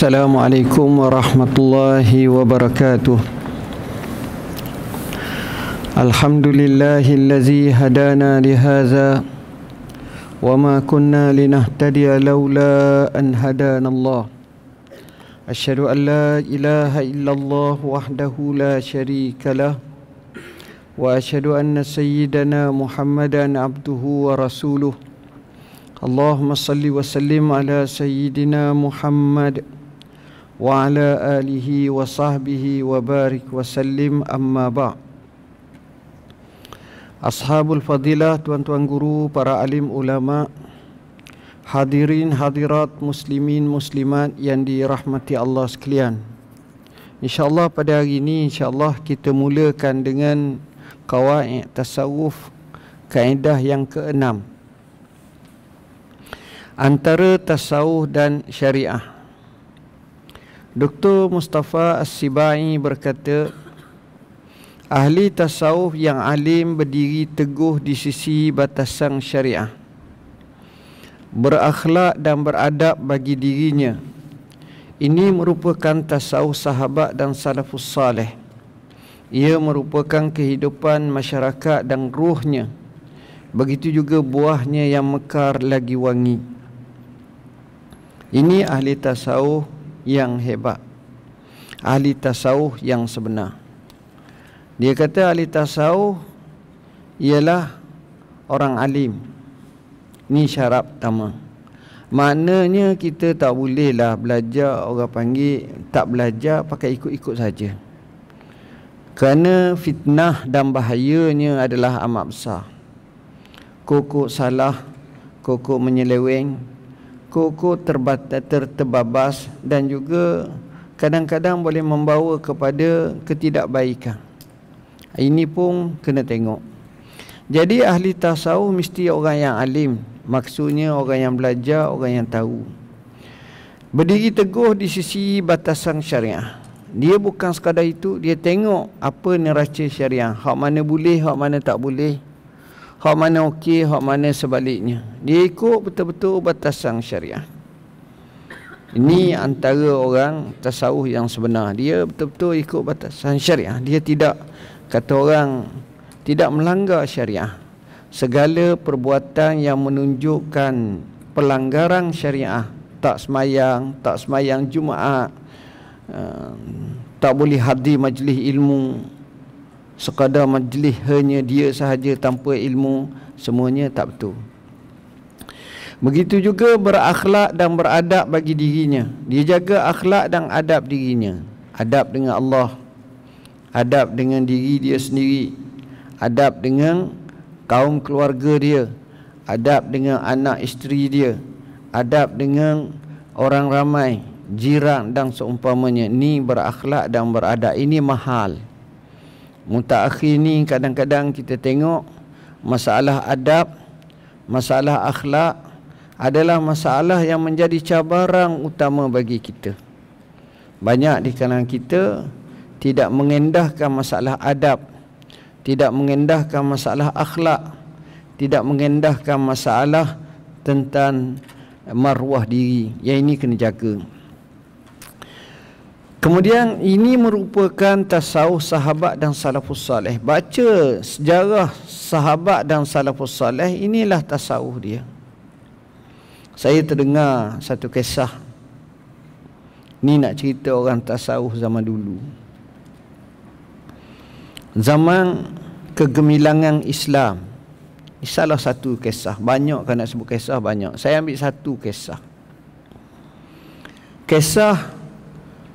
Assalamualaikum warahmatullahi wabarakatuh. Alhamdulillahillazi hadana lihadza wa ma kunna linahtadiya laula an hadanallah. Asyhadu an la ilaha illallah wahdahu la syarikalah wa asyhadu anna sayyidana Muhammadan abduhu wa rasuluh. Allahumma salli wa sallim ala sayyidina Muhammad wa ala alihi wa sahbihi wa barik wa sallim, amma ba'. Ashabul fadilah, tuan-tuan guru, para alim ulama, hadirin hadirat, muslimin muslimat yang dirahmati Allah sekalian. InsyaAllah pada hari ini insyaAllah kita mulakan dengan qawaid tasawuf, kaedah yang ke-6 antara tasawuf dan syariah. Dr. Mustafa As-Sibai berkata, ahli tasawuf yang alim berdiri teguh di sisi batasan syariah, berakhlak dan beradab bagi dirinya. Ini merupakan tasawuf sahabat dan salafus salih. Ia merupakan kehidupan masyarakat dan ruhnya. Begitu juga buahnya yang mekar lagi wangi. Ini ahli tasawuf yang hebat, ahli tasawuf yang sebenar. Dia kata ahli tasawuf ialah orang alim. Ni syarat pertama. Maknanya kita tak bolehlah belajar, orang panggil tak belajar pakai ikut-ikut saja. Kerana fitnah dan bahayanya adalah amat besar. Kokok salah, kokok menyeleweng, kokok terbabas, dan juga kadang-kadang boleh membawa kepada ketidakbaikan. Ini pun kena tengok. Jadi ahli tasawuf mesti orang yang alim. Maksudnya orang yang belajar, orang yang tahu. Berdiri teguh di sisi batasan syariah. Dia bukan sekadar itu, dia tengok apa neraca syariah, hak mana boleh, hak mana tak boleh, hak mana okey, hak mana sebaliknya. Dia ikut betul-betul batasan syariah. Ini antara orang tasawuf yang sebenar. Dia betul-betul ikut batasan syariah. Dia tidak, kata orang, tidak melanggar syariah. Segala perbuatan yang menunjukkan pelanggaran syariah, tak semayang Jumaat, tak boleh hadir majlis ilmu, sekadar majlis hanya dia sahaja tanpa ilmu, semuanya tak betul. Begitu juga berakhlak dan beradab bagi dirinya. Dia jaga akhlak dan adab dirinya. Adab dengan Allah, adab dengan diri dia sendiri, adab dengan kaum keluarga dia, adab dengan anak isteri dia, adab dengan orang ramai, jiran dan seumpamanya. Ni berakhlak dan beradab. Ini mahal. Mutaakhir ni kadang-kadang kita tengok masalah adab, masalah akhlak adalah masalah yang menjadi cabaran utama bagi kita. Banyak di kalangan kita tidak mengendahkan masalah adab, tidak mengendahkan masalah akhlak, tidak mengendahkan masalah tentang maruah diri. Yang ini kena jaga. Kemudian ini merupakan tasawuf sahabat dan salafus salih. Baca sejarah sahabat dan salafus salih, inilah tasawuf dia. Saya terdengar satu kisah. Ni nak cerita orang tasawuf zaman dulu. Zaman kegemilangan Islam. Ini salah satu kisah. Banyak kan nak sebut kisah, banyak. Saya ambil satu kisah. Kisah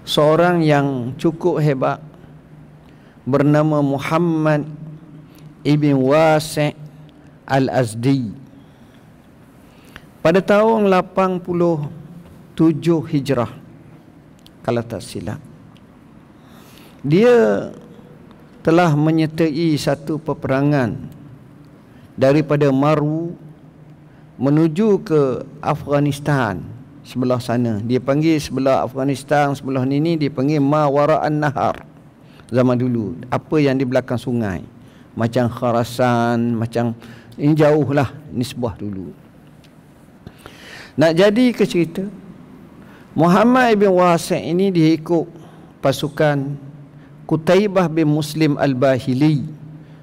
seorang yang cukup hebat bernama Muhammad ibn Wasi' al-Azdi. Pada tahun 87 Hijrah, kalau tak silap, dia telah menyertai satu peperangan daripada Maru menuju ke Afghanistan sebelah sana. Dia panggil sebelah Afghanistan, sebelah ni dia panggil Ma Wara'an Nahar. Zaman dulu, apa yang di belakang sungai, macam Khurasan, macam ini jauh lah nisbah dulu. Nak jadi ke cerita, Muhammad ibn Wasi' ini dia ikut pasukan Qutaibah bin Muslim al-Bahili,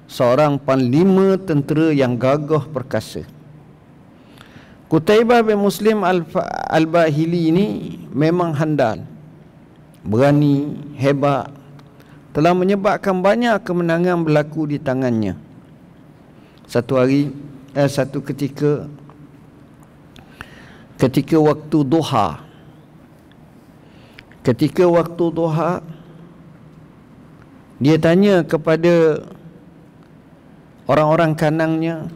seorang panglima tentera yang gagah perkasa. Qutaibah bin Muslim al-Bahili ini memang handal, berani, hebat, telah menyebabkan banyak kemenangan berlaku di tangannya. Satu ketika waktu duha, dia tanya kepada orang-orang kanangnya,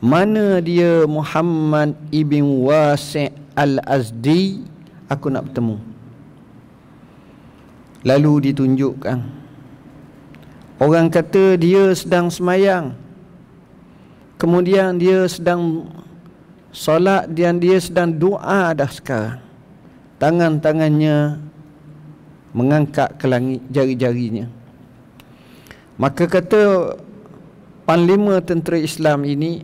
mana dia Muhammad ibn Wasi' al-Azdi, aku nak bertemu. Lalu ditunjukkan, orang kata dia sedang semayang, kemudian dia sedang solat dan dia sedang doa dah sekarang. Tangan-tangannya mengangkat ke langit, jari-jarinya. Maka kata panglima tentera Islam ini,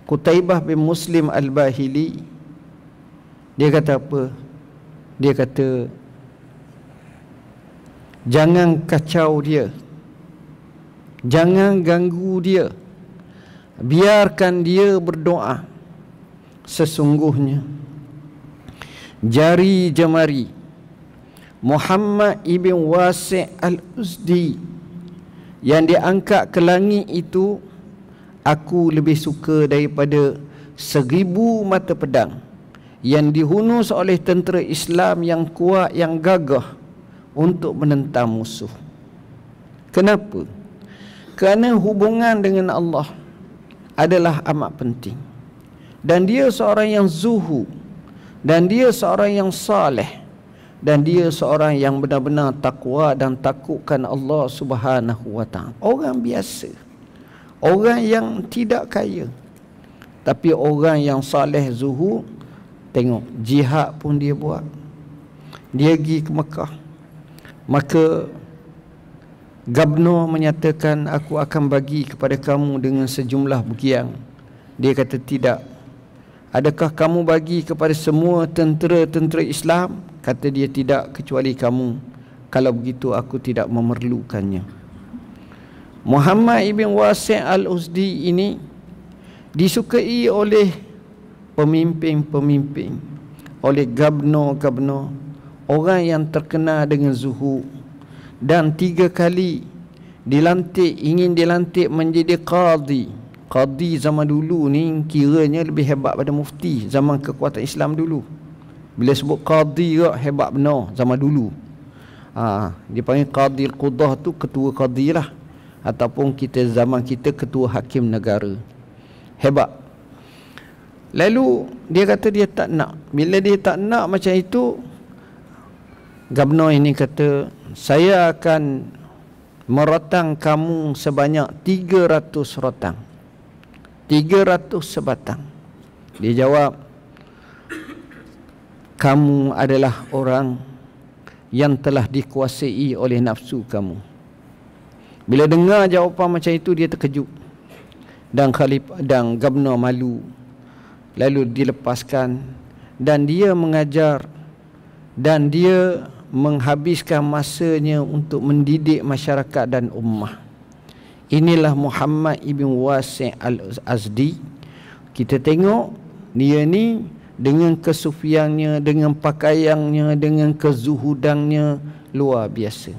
Qutaibah bin Muslim al-Bahili, dia kata apa? Dia kata, jangan kacau dia, jangan ganggu dia, biarkan dia berdoa. Sesungguhnya jari jemari Muhammad ibn Wasi' al-Azdi yang diangkat ke langit itu, aku lebih suka daripada 1000 mata pedang yang dihunus oleh tentera Islam yang kuat, yang gagah untuk menentang musuh. Kenapa? Kerana hubungan dengan Allah adalah amat penting, dan dia seorang yang zuhud, dan dia seorang yang saleh, dan dia seorang yang benar-benar takwa dan takutkan Allah Subhanahu wa ta'ala. Orang biasa, orang yang tidak kaya, tapi orang yang saleh, zuhud. Tengok, jihad pun dia buat. Dia pergi ke Mekah. Maka Gubernur menyatakan, aku akan bagi kepada kamu dengan sejumlah bukian. Dia kata, tidak. Adakah kamu bagi kepada semua tentera-tentera Islam? Kata dia, tidak, kecuali kamu. Kalau begitu aku tidak memerlukannya. Muhammad ibn Wasi' al-Azdi ini disukai oleh pemimpin-pemimpin, oleh gubernur-gubernur, orang yang terkenal dengan zuhud, dan 3 kali ingin dilantik menjadi qadi. Qadi zaman dulu ni kiranya lebih hebat pada mufti zaman kekuatan Islam dulu. Bila sebut qadi hebat benar zaman dulu. Dia panggil qadi al-qudah tu ketua qadi lah, ataupun zaman kita ketua hakim negara. Hebat. Lalu dia kata dia tak nak. Bila dia tak nak macam itu, gubernur ini kata, saya akan merotang kamu sebanyak 300 rotang, 300 sebatang. Dia jawab, kamu adalah orang yang telah dikuasai oleh nafsu kamu. Bila dengar jawapan macam itu, dia terkejut, dan khalifah dan gubernur malu. Lalu dilepaskan, dan dia mengajar, dan dia menghabiskan masanya untuk mendidik masyarakat dan ummah. Inilah Muhammad ibn Wasi' al-Azdi. Kita tengok dia ni dengan kesufiannya, dengan pakaiannya, dengan kezuhudannya luar biasa.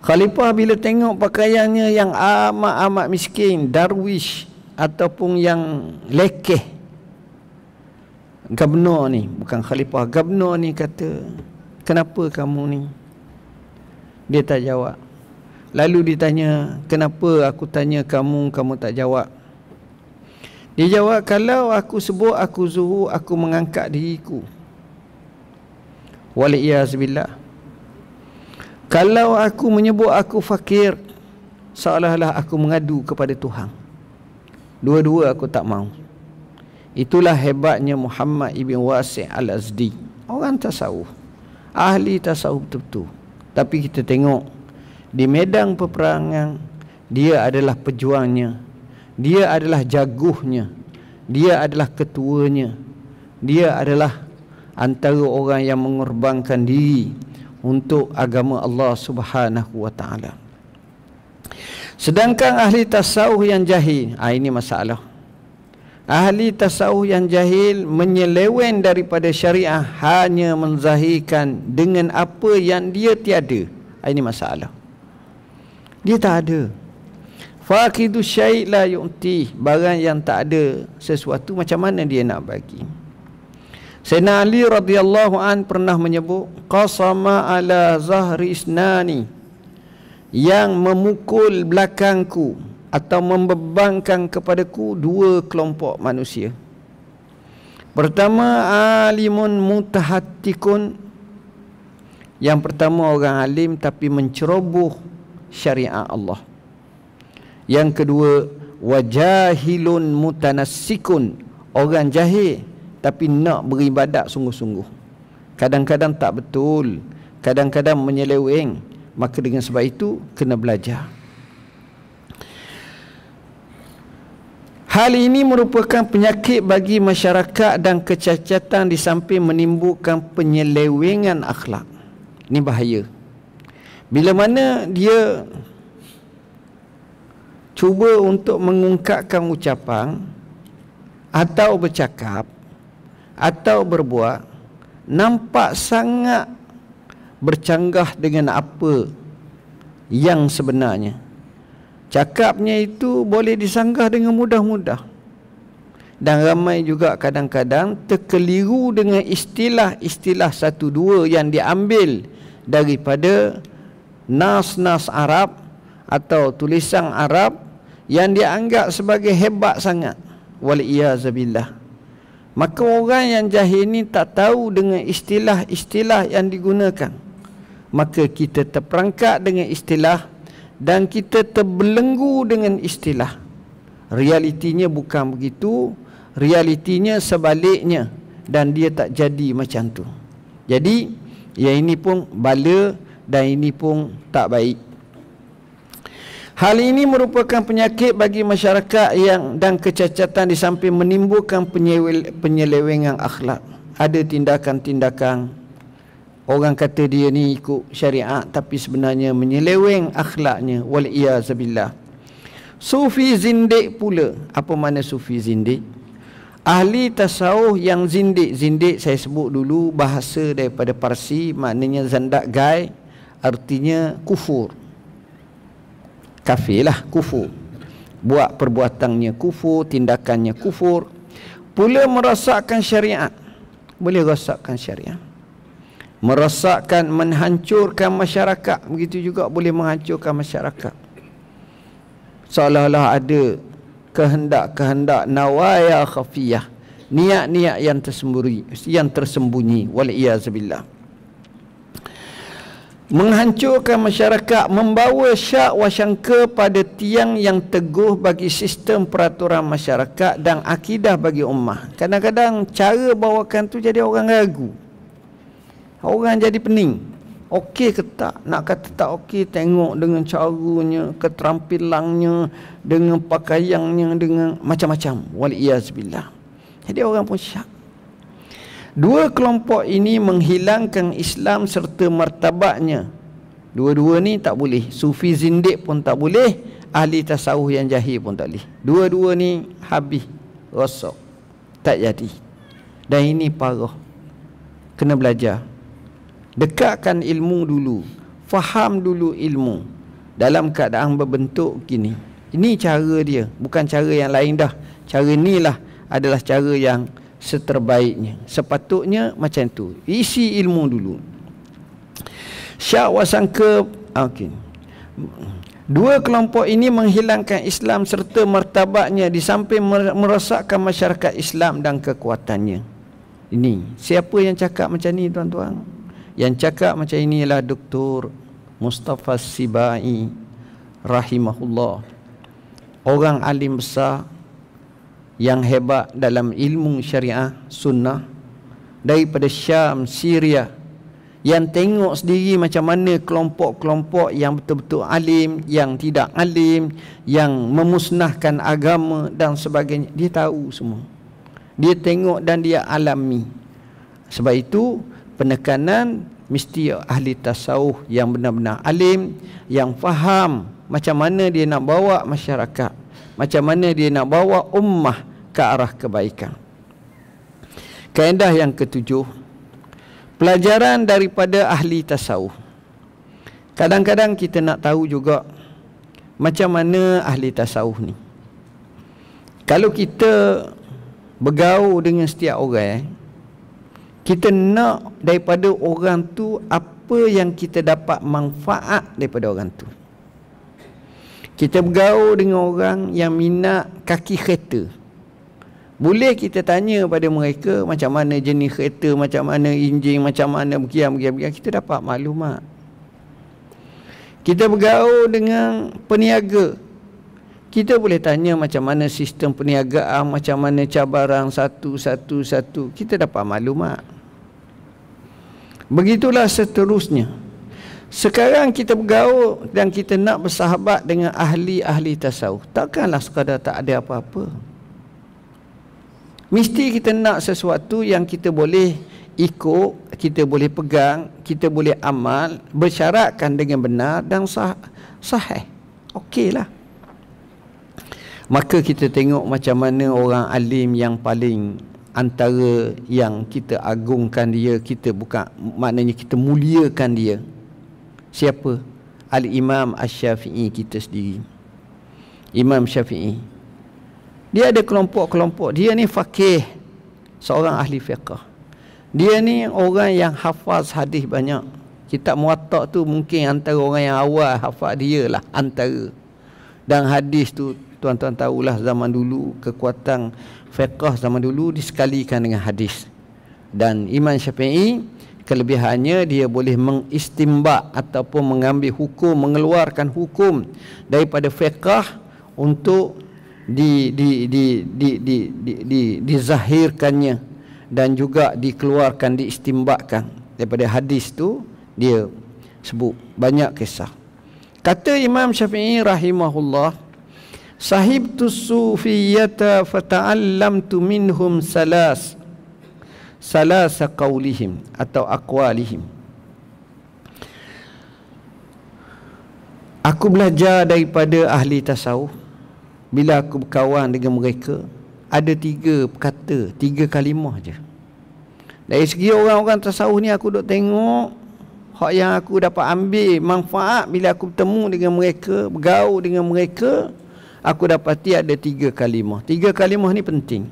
Khalifah bila tengok pakaiannya yang amat-amat miskin, darwish ataupun yang lekeh, gubernur ni, bukan khalifah, gubernur ni kata, kenapa kamu ni? Dia tak jawab. Lalu ditanya, kenapa aku tanya kamu, kamu tak jawab? Dia jawab, kalau aku sebut aku zuhud, aku mengangkat diriku. Waliyazbillah. Kalau aku menyebut aku fakir, seolah-olah aku mengadu kepada Tuhan. Dua-dua aku tak mahu. Itulah hebatnya Muhammad ibn Wasi' al-Azdi. Orang tasawuf, ahli tasawuf betul-betul. Tapi kita tengok di medan peperangan, dia adalah pejuangnya, dia adalah jaguhnya, dia adalah ketuanya, dia adalah antara orang yang mengorbankan diri untuk agama Allah Subhanahu wa taala. Sedangkan ahli tasawuf yang jahil, ini masalah. Ahli tasawuf yang jahil menyeleweng daripada syariah, hanya menzahirkan dengan apa yang dia tiada. Ini masalah. Dia tak ada. Faqidu syai' la yu'ti, barang yang tak ada sesuatu macam mana dia nak bagi. Sayyidina Ali radhiyallahu an pernah menyebut, qasama ala zahri isnani, yang memukul belakangku atau membebankan kepadaku dua kelompok manusia. Pertama, alimun mutahattikun, yang pertama orang alim tapi menceroboh syariat Allah. Yang kedua, wajahilun mutanassikun, orang jahil tapi nak beribadat sungguh-sungguh. Kadang-kadang tak betul, kadang-kadang menyeleweng. Maka dengan sebab itu kena belajar. Hal ini merupakan penyakit bagi masyarakat dan kecacatan di samping menimbulkan penyelewengan akhlak. Ini bahaya. Bila mana dia cuba untuk mengungkapkan ucapan atau bercakap atau berbuat, nampak sangat bercanggah dengan apa yang sebenarnya. Cakapnya itu boleh disanggah dengan mudah-mudah. Dan ramai juga kadang-kadang terkeliru dengan istilah-istilah satu dua yang diambil daripada nas-nas Arab atau tulisan Arab yang dianggap sebagai hebat sangat. Wal-iyazabillah. Maka orang yang jahil ni tak tahu dengan istilah-istilah yang digunakan. Maka kita terperangkap dengan istilah dan kita terbelenggu dengan istilah. Realitinya bukan begitu, realitinya sebaliknya, dan dia tak jadi macam tu. Jadi yang ini pun bala dan ini pun tak baik. Hal ini merupakan penyakit bagi masyarakat yang dan kecacatan di samping menimbulkan penyelewengan akhlak. Ada tindakan-tindakan orang kata dia ni ikut syariat tapi sebenarnya menyeleweng akhlaknya. Wal-iyazabillah. Sufi zindik pula. Apa makna sufi zindik? Ahli tasawuf yang zindik. Zindik saya sebut dulu bahasa daripada Parsi, maknanya zandak gai, artinya kufur. Kafir lah, kufur. Buat perbuatannya kufur, tindakannya kufur. Pula merosakkan syariat. Boleh rosakkan syariat. Merosakkan, menghancurkan masyarakat. Begitu juga boleh menghancurkan masyarakat. Seolah-olah ada kehendak-kehendak nawaya khafiyah, niat-niat yang tersembunyi. Wal-iyazabillah. Menghancurkan masyarakat, membawa syak wasyangka pada tiang yang teguh bagi sistem peraturan masyarakat dan akidah bagi ummah. Kadang-kadang cara bawakan tu jadi orang ragu. Orang jadi pening. Okey ke tak? Nak kata tak okey, tengok dengan caranya, keterampilannya, dengan pakaiannya, dengan macam-macam. Wal-iyazbillah. Jadi orang pun syak. Dua kelompok ini menghilangkan Islam serta martabatnya. Dua-dua ni tak boleh. Sufi zindik pun tak boleh, ahli tasawuf yang jahil pun tak boleh. Dua-dua ni habis, rosak, tak jadi. Dan ini parah. Kena belajar. Dekatkan ilmu dulu, faham dulu ilmu dalam keadaan berbentuk gini. Ini cara dia, bukan cara yang lain dah. Cara inilah adalah cara yang seterbaiknya. Sepatutnya macam tu. Isi ilmu dulu. Syak wasangka. Okey. Dua kelompok ini menghilangkan Islam serta martabatnya di samping merosakkan masyarakat Islam dan kekuatannya. Ini siapa yang cakap macam ni, tuan-tuan? Yang cakap macam ini ialah Dr. Mustafa Sibai rahimahullah. Orang alim besar yang hebat dalam ilmu syariah sunnah daripada Syam, Syria, yang tengok sendiri macam mana kelompok-kelompok yang betul-betul alim, yang tidak alim, yang memusnahkan agama dan sebagainya. Dia tahu semua. Dia tengok dan dia alami. Sebab itu penekanan mesti ahli tasawuf yang benar-benar alim, yang faham macam mana dia nak bawa masyarakat, macam mana dia nak bawa ummah ke arah kebaikan. Kaedah yang ketujuh, pelajaran daripada ahli tasawuf. Kadang-kadang kita nak tahu juga macam mana ahli tasawuf ni. Kalau kita bergaul dengan setiap orang, kita nak daripada orang tu apa yang kita dapat manfaat daripada orang tu. Kita bergaul dengan orang yang minat kaki kereta, boleh kita tanya pada mereka macam mana jenis kereta, macam mana enjin, macam mana begian, kita dapat maklumat. Kita bergaul dengan peniaga, kita boleh tanya macam mana sistem perniagaan, macam mana cabaran satu, kita dapat maklumat. Begitulah seterusnya. Sekarang kita bergaul dan kita nak bersahabat dengan ahli-ahli tasawuf, takkanlah sekadar tak ada apa-apa. Mesti kita nak sesuatu yang kita boleh ikut, kita boleh pegang, kita boleh amal, bersyaratkan dengan benar dan sahih. Okeylah. Maka kita tengok macam mana orang alim yang paling, antara yang kita agungkan dia, kita bukan, maknanya kita muliakan dia. Siapa? Al-Imam Asy-Syafi'i kita sendiri. Imam Syafi'i. Dia ada kelompok-kelompok. Dia ni faqih, seorang ahli fiqh. Dia ni orang yang hafaz hadis banyak. Kitab Muwatta tu mungkin antara orang yang awal hafaz dia lah, antara. Dan hadis tu tuan-tuan tahulah zaman dulu, kekuatan fiqh zaman dulu disekalikan dengan hadis. Dan Imam Syafi'i kelebihannya dia boleh mengistimbat ataupun mengambil hukum, mengeluarkan hukum daripada fiqh untuk dizahirkannya dan juga dikeluarkan, diistimbatkan daripada hadis tu. Dia sebut banyak kisah. Kata Imam Syafi'i rahimahullah, sahibtu sufiyyata fata'allamtu minhum salasa qawlihim atau aqwalihim. Aku belajar daripada ahli tasawuf. Bila aku berkawan dengan mereka, ada 3 kata, 3 kalimah je. Dari segi orang-orang tasawuf ni, aku duk tengok hak yang aku dapat ambil manfaat bila aku bertemu dengan mereka, bergaul dengan mereka. Aku dapati ada 3 kalimah. 3 kalimah ni penting.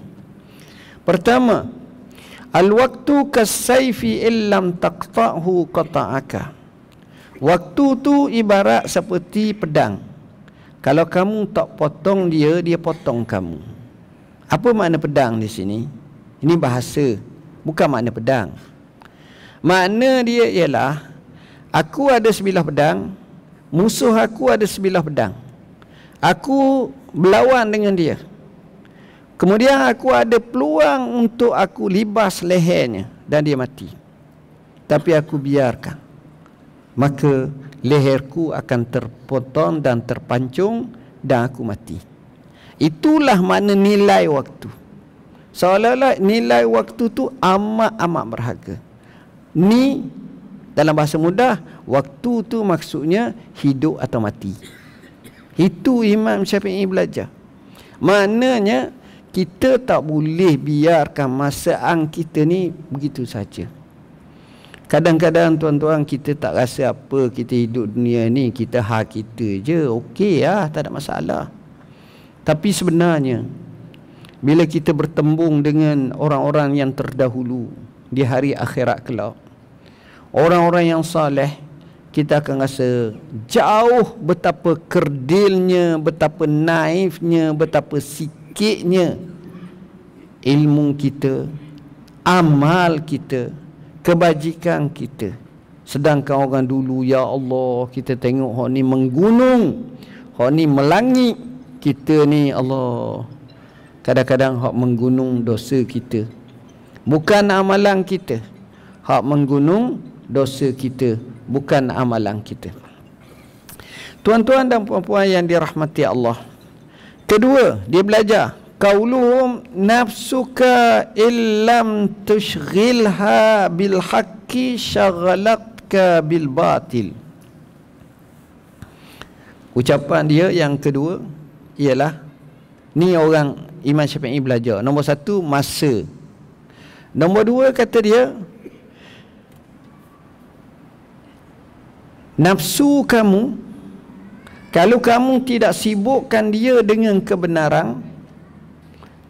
Pertama, al-waqtu kas-sayfi illam taqta'hu qata'aka. Waktu tu ibarat seperti pedang. Kalau kamu tak potong dia, dia potong kamu. Apa makna pedang di sini? Ini bahasa, bukan makna pedang. Makna dia ialah, aku ada sebilah pedang, musuh aku ada sebilah pedang. Aku berlawan dengan dia. Kemudian aku ada peluang untuk aku libas lehernya dan dia mati. Tapi aku biarkan. Maka leherku akan terpotong dan terpancung dan aku mati. Itulah makna nilai waktu. Seolah-olah nilai waktu tu amat-amat berharga. Ni dalam bahasa mudah, waktu tu maksudnya hidup atau mati. Itu Imam Syafi'i belajar. Maknanya kita tak boleh biarkan masaan kita ni begitu saja. Kadang-kadang tuan-tuan, kita tak rasa apa, kita hidup dunia ni, kita hak kita je, okey lah, tak ada masalah. Tapi sebenarnya bila kita bertembung dengan orang-orang yang terdahulu di hari akhirat kelak, orang-orang yang saleh, kita akan rasa jauh betapa kerdilnya, betapa naifnya, betapa sikitnya ilmu kita, amal kita, kebajikan kita. Sedangkan orang dulu, ya Allah, kita tengok hak ni menggunung, hak ni melangit, kita ni Allah, kadang-kadang hak menggunung dosa kita, bukan amalan kita. Hak menggunung dosa kita, bukan amalan kita. Tuan-tuan dan puan-puan yang dirahmati Allah, kedua, dia belajar qauluhum nafsuka illam tushghilha bil haqqi syaghlatka bil batil. Ucapan dia yang kedua ialah, ni orang Imam Syafi'i belajar. Nombor satu, masa. Nombor dua, kata dia, nafsu kamu, kalau kamu tidak sibukkan dia dengan kebenaran,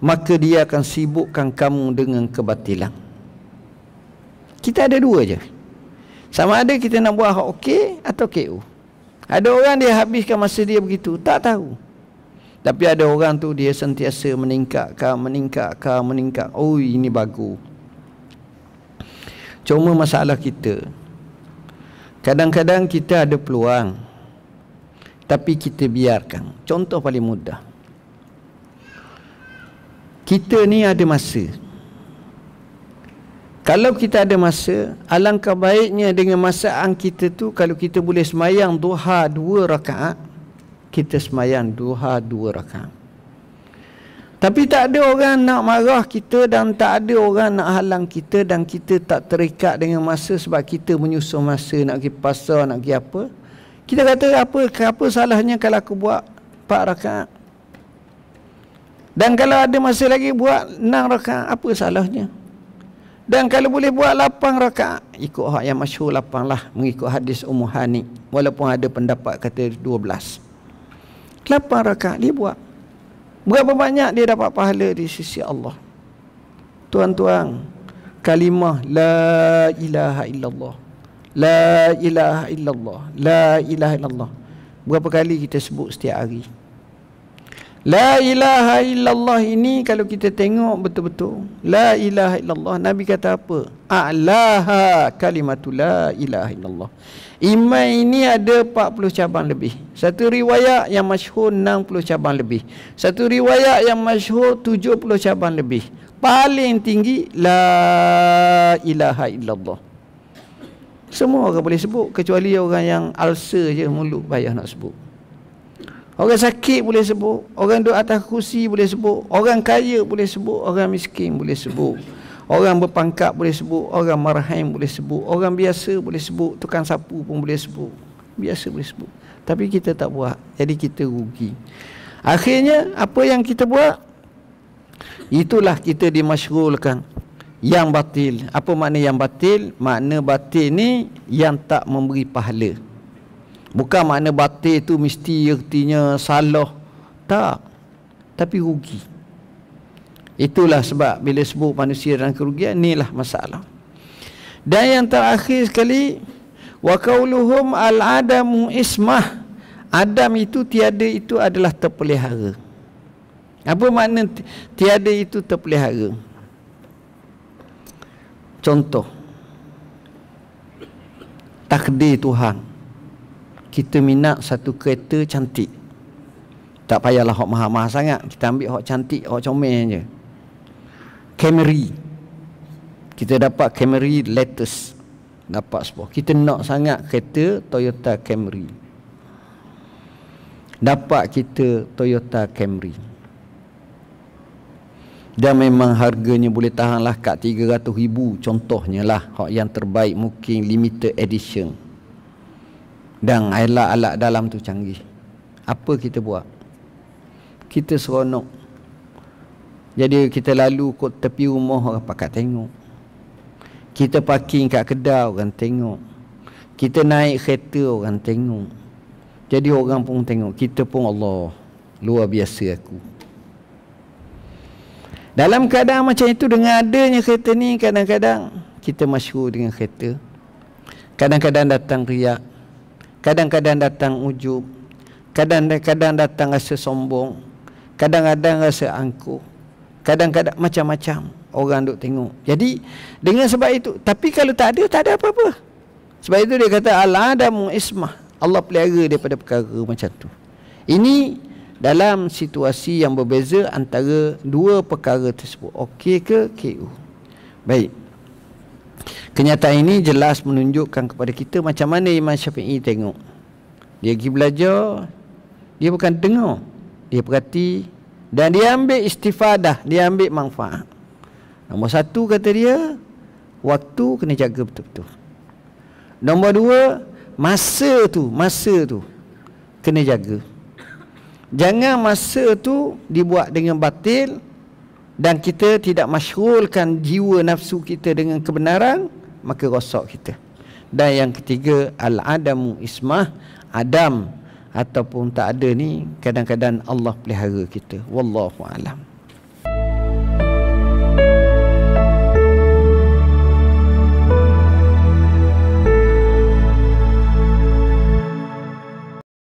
maka dia akan sibukkan kamu dengan kebatilan. Kita ada dua je. Sama ada kita nak buat hak okey atau KO. Ada orang dia habiskan masa dia begitu, tak tahu. Tapi ada orang tu dia sentiasa meningkat. Oh, ini bagus. Cuma masalah kita, kadang-kadang kita ada peluang, tapi kita biarkan. Contoh paling mudah, kita ni ada masa. Kalau kita ada masa, alangkah baiknya dengan masaan kita tu, kalau kita boleh semayang duha 2 rakaat, kita semayang duha 2 rakaat. Tapi tak ada orang nak marah kita, dan tak ada orang nak halang kita, dan kita tak terikat dengan masa sebab kita menyusun masa nak pergi pasar, nak pergi apa. Kita kata apa salahnya kalau aku buat 4 rakaat. Dan kalau ada masa lagi buat 6 rakaat, apa salahnya? Dan kalau boleh buat 8 rakaat, ikut hak yang masyhur 8 lah, mengikut hadis Ummu Hani, walaupun ada pendapat kata 12. 8 rakaat dia buat. Berapa banyak dia dapat pahala di sisi Allah? Tuan-tuan, kalimah la ilaha illallah, la ilaha illallah, la ilaha illallah, berapa kali kita sebut setiap hari? La ilaha illallah ini kalau kita tengok betul-betul, la ilaha illallah, Nabi kata apa? A'laha kalimatu la ilaha illallah. Iman ini ada 40 cabang lebih. Satu riwayat yang masyhur 60 cabang lebih. Satu riwayat yang masyhur 70 cabang lebih. Paling tinggi la ilaha illallah. Semua orang boleh sebut, kecuali orang yang ulcer je mulut payah nak sebut. Orang sakit boleh sebut, orang duduk atas kursi boleh sebut, orang kaya boleh sebut, orang miskin boleh sebut, orang berpangkat boleh sebut, orang marhaim boleh sebut, orang biasa boleh sebut, tukang sapu pun boleh sebut, biasa boleh sebut. Tapi kita tak buat, jadi kita rugi. Akhirnya apa yang kita buat, itulah kita dimasyghulkan. Yang batil. Apa makna yang batil? Makna batil ni yang tak memberi pahala. Bukan makna batil tu mesti ertinya salah. Tak. Tapi rugi. Itulah sebab bila sebut manusia dalam kerugian, inilah masalah. Dan yang terakhir sekali, wa qauluhum al-adamu ismah. Adam itu tiada, itu adalah terpelihara. Apa makna tiada itu terpelihara? Contoh, takdir Tuhan, kita minat satu kereta cantik, tak payahlah hak mahal-mahal sangat, kita ambil hak cantik, hak comel je. Camry, kita dapat Camry latest, dapat sebuah. Kita nak sangat kereta Toyota Camry, dapat kita Toyota Camry, dan memang harganya boleh tahanlah kat 300,000 contohnya lah, hak yang terbaik mungkin limited edition, dan alat-alat dalam tu canggih. Apa kita buat? Kita seronok. Jadi kita lalu kot tepi rumah, orang pakat tengok. Kita parking kat kedai, orang tengok. Kita naik kereta, orang tengok. Jadi orang pun tengok, kita pun Allah, luar biasa aku. Dalam keadaan macam itu, dengan adanya kereta ni, kadang-kadang kita masyhur dengan kereta, kadang-kadang datang riak, kadang-kadang datang ujub, kadang-kadang datang rasa sombong, kadang-kadang rasa angkuh, kadang-kadang macam-macam orang duk tengok. Jadi dengan sebab itu, tapi kalau tak ada apa-apa. Sebab itu dia kata al-adamu ismah, Allah pelihara daripada perkara macam tu. Ini dalam situasi yang berbeza antara dua perkara tersebut, okey ke KO. Baik, kenyataan ini jelas menunjukkan kepada kita macam mana Imam Syafi'i tengok. Dia pergi belajar, dia bukan dengar, dia perhati, Dan dia ambil istifadah, dia ambil manfaat. Nombor satu kata dia, waktu kena jaga betul-betul. Nombor dua, masa tu kena jaga. Jangan masa tu dibuat dengan batil dan kita tidak masyghulkan jiwa nafsu kita dengan kebenaran, maka rosak kita. Dan yang ketiga, al-adamu ismah, adam ataupun tak ada ni kadang-kadang Allah pelihara kita. Wallahu a'lam.